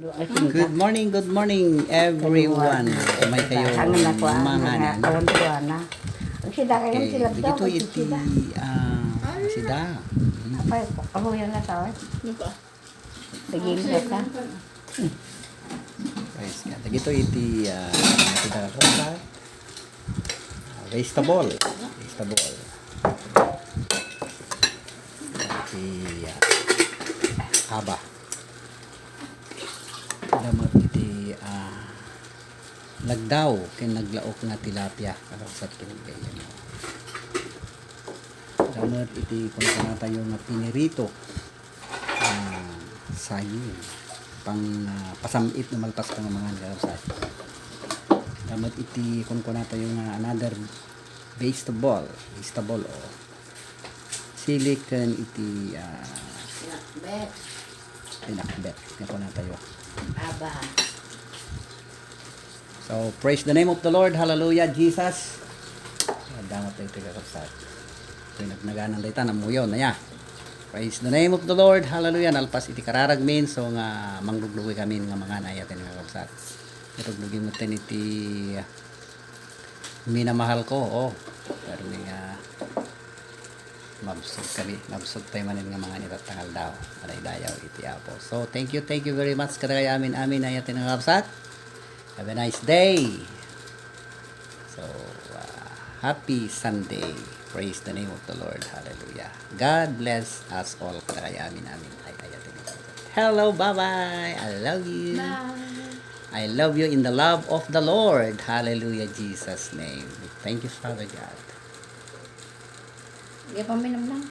Good morning everyone. May kayo mga na. Ang sida kayo sila daw. Begitu iti sida. Apa kahuyan na tao. Daging ka. Guys, begitu iti sida ka. Vegetable. Iti haba. Damat iti lagdaw ken naglaok na tilapia karasat kinigay mo. Damat iti kung tayo nga pinirito sayur pang pasamit na malpas pang mga karasat. Damat iti kung tayo nga another vegetable o sili ken iti pinakbet kung tayo. Aba. So, praise the name of the Lord. Hallelujah, Jesus. Damot tayo tigasat. Nagnaganang dayta na muyo na ya. Praise the name of the Lord. Hallelujah. Nalpas iti kararagmin. So, nga mangluglugi kami nga mga nayatin nga kapsat. Iruglugi mo tin iti minamahal ko. Oh. Pero nga mabsog tayo manin nga mga nitatangal daw. Alay dayaw iti apo. So, thank you very much kadagay amin nayatin nga kapsat. Have a nice day. So, happy Sunday. Praise the name of the Lord. Hallelujah. God bless us all. Kaya amin. Hello, bye-bye. I love you. Bye. I love you in the love of the Lord. Hallelujah, Jesus' name. Thank you, Father God. Di pa minum lang.